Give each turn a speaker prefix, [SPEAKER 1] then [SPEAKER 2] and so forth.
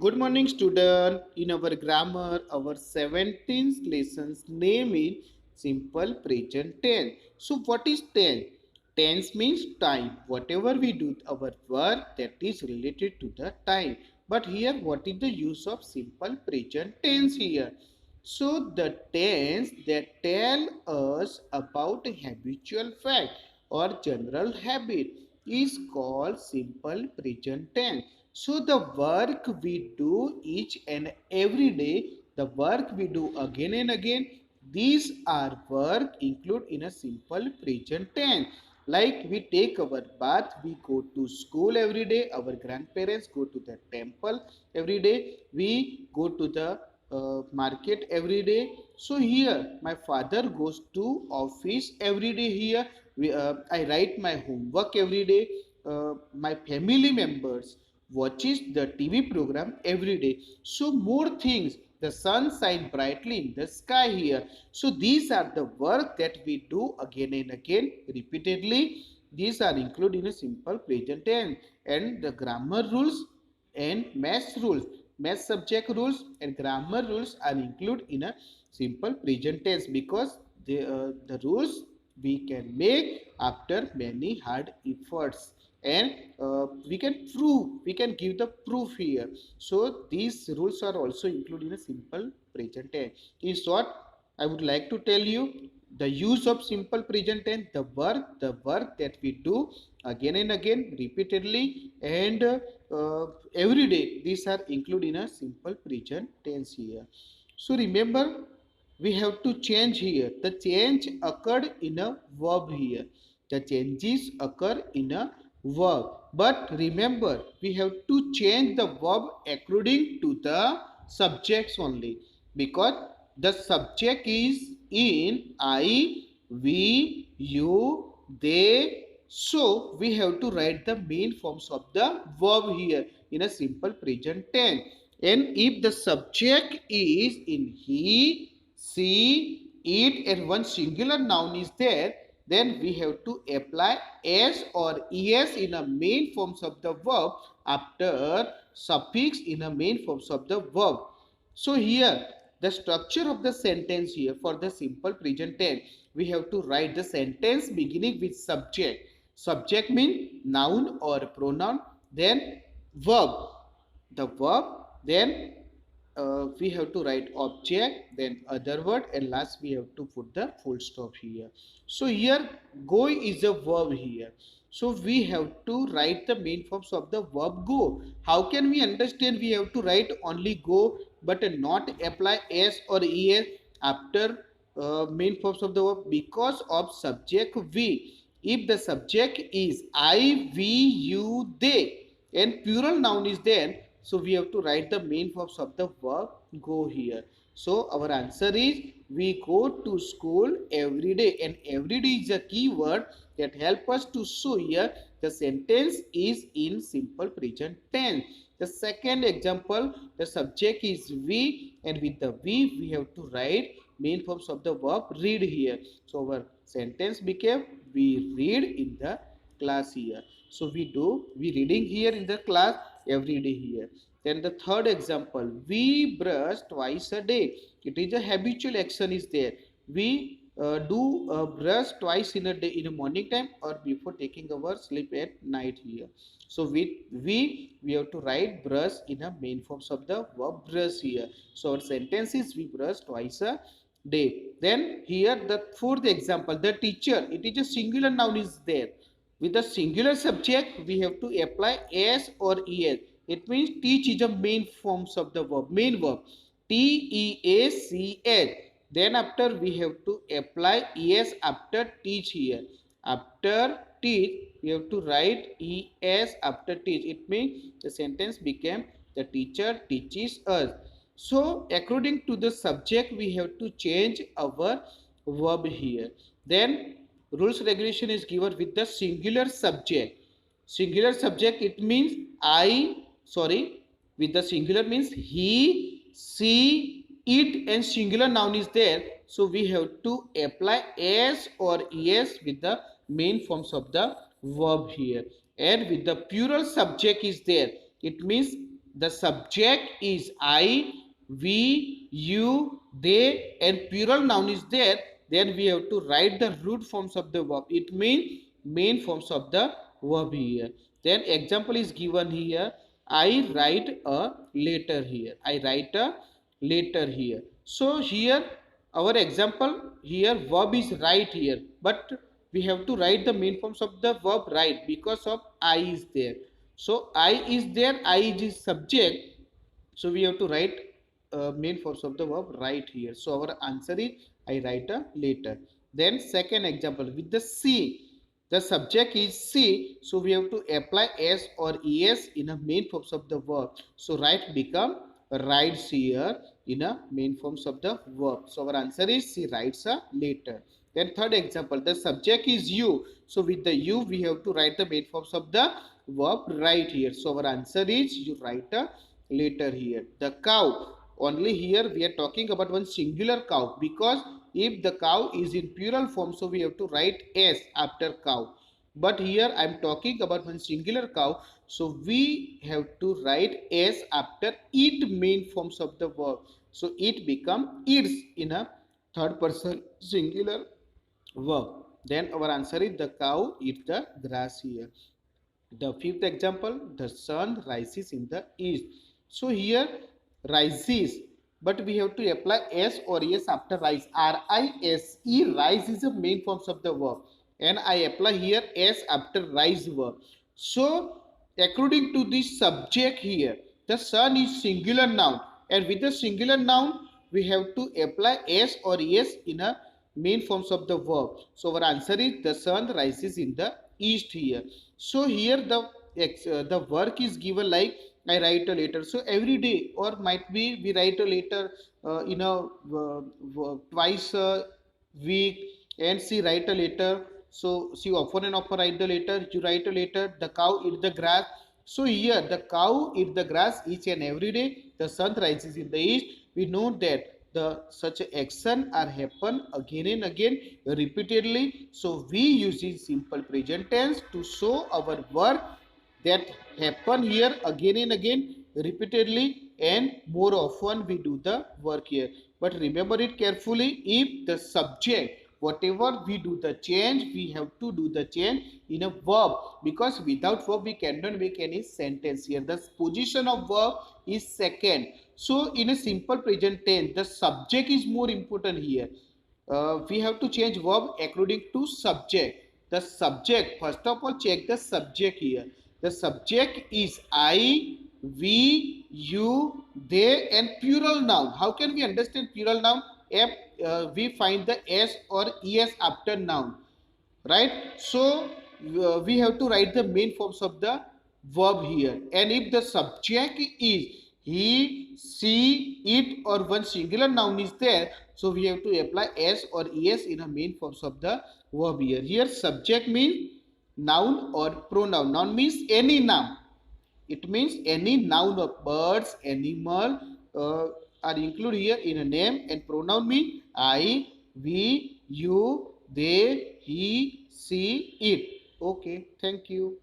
[SPEAKER 1] Good morning, student. In our grammar, our 17th lesson's name is simple present tense. So, what is tense? Tense means time. Whatever we do, our work that is related to the time. But here, what is the use of simple present tense here? So, the tense that tell us about a habitual fact or general habit is called simple present tense. So the work we do each and every day, the work we do again and again, these are work include in a simple present tense. Like we take our bath, we go to school every day, our grandparents go to the temple every day, we go to the market every day. So here my father goes to office every day. Here I write my homework every day. My family members watches the TV program every day. So more things, the sun shine brightly in the sky here. So these are the work that we do again and again repeatedly. These are included in a simple present tense, and the grammar rules and math rules, math subject rules and grammar rules are included in a simple present tense because the rules we can make after many hard efforts, and we can give the proof here. So these rules are also included in a simple present tense. In short, I would like to tell you the use of simple present tense, the work that we do again and again repeatedly, and every day, these are included in a simple present tense here. So remember, we have to change here. The change occurred in a verb here. The changes occur in a verb. But remember, we have to change the verb according to the subjects only, because the subject is in I, we, you, they. So we have to write the main forms of the verb here in a simple present tense. And if the subject is in he, she, it, and one singular noun is there, then we have to apply s or es in a main forms of the verb after suffix in a main forms of the verb. So here, the structure of the sentence here for the simple present tense, we have to write the sentence beginning with subject. Subject means noun or pronoun, then verb, the verb, then we have to write object, then other word, and last we have to put the full stop here. So here, go is a verb here. So we have to write the main forms of the verb go. How can we understand we have to write only go but not apply s or es after main forms of the verb? Because of subject we. If the subject is I, we, you, they, and plural noun is there, so we have to write the main forms of the verb go here. So our answer is we go to school every day, and every day is a keyword that help us to show here the sentence is in simple present tense. The second example, the subject is we, and with the we have to write main forms of the verb read here. So our sentence became we read in the class here. So we reading here in the class every day here. Then the third example, we brush twice a day. It is a habitual action is there. We do brush twice in a day, in the morning time or before taking our sleep at night here. So we have to write brush in a main forms of the verb brush here. So our sentence is we brush twice a day. Then here the fourth example, the teacher, it is a singular noun is there. With the singular subject, we have to apply s or es. It means teach is the main forms of the verb, main verb. Teach. Then after we have to apply es after teach here. After teach, we have to write es after teach. It means the sentence became the teacher teaches us. So according to the subject, we have to change our verb here. Then rules regulation is given with the singular subject. Singular subject, it means with the singular means he, she, it, and singular noun is there. So we have to apply s or es with the main forms of the verb here. And with the plural subject is there, it means the subject is I, we, you, they, and plural noun is there, then we have to write the root forms of the verb. It means main forms of the verb here. Then example is given here. I write a letter here. I write a letter here. So here our example here verb is write here, but we have to write the main forms of the verb right because of I is there. So I is there, I is subject, so we have to write main forms of the verb right here. So our answer is I write a letter. Then second example with the C. The subject is C, so we have to apply S or ES in a main forms of the verb. So write become writes here in a main forms of the verb. So our answer is she writes a letter. Then third example, the subject is you. So with the you, we have to write the main forms of the verb right here. So our answer is you write a letter here. The cow. Only here we are talking about one singular cow, because if the cow is in plural form, so we have to write S after cow. But here I am talking about one singular cow, so we have to write S after it main forms of the verb. So it become its in a third person singular verb. Then our answer is the cow eats the grass here. The fifth example, the sun rises in the east. So here rises, but we have to apply S or S after rise. R-I-S-E, rise is the main forms of the verb. And I apply here S after rise verb. So according to this subject here, the sun is singular noun. And with the singular noun, we have to apply S or S in a main forms of the verb. So our answer is the sun rises in the east here. So here the work is given like I write a letter. So every day or might be we write a letter twice a week, and she write a letter. So she often and often write the letter. You write a letter. The cow eat the grass. So here the cow eat the grass each and every day. The sun rises in the east. We know that the such action are happen again and again repeatedly. So we use in simple present tense to show our work that happen here again and again repeatedly, and more often we do the work here. But remember it carefully, if the subject whatever we do the change, we have to do the change in a verb, because without verb we cannot make any sentence here. The position of verb is second. So in a simple present tense the subject is more important here. We have to change verb according to subject. The subject, first of all check the subject here. The subject is I, we, you, they, and plural noun. How can we understand plural noun? If we find the S or ES after noun, right? So we have to write the main forms of the verb here. And if the subject is he, she, it, or one singular noun is there, so we have to apply S or ES in a main forms of the verb here. Here subject means noun or pronoun. Noun means any noun. It means any noun of birds, animal are included here in a name, and pronoun mean I, we, you, they, he, she, it. Okay, thank you.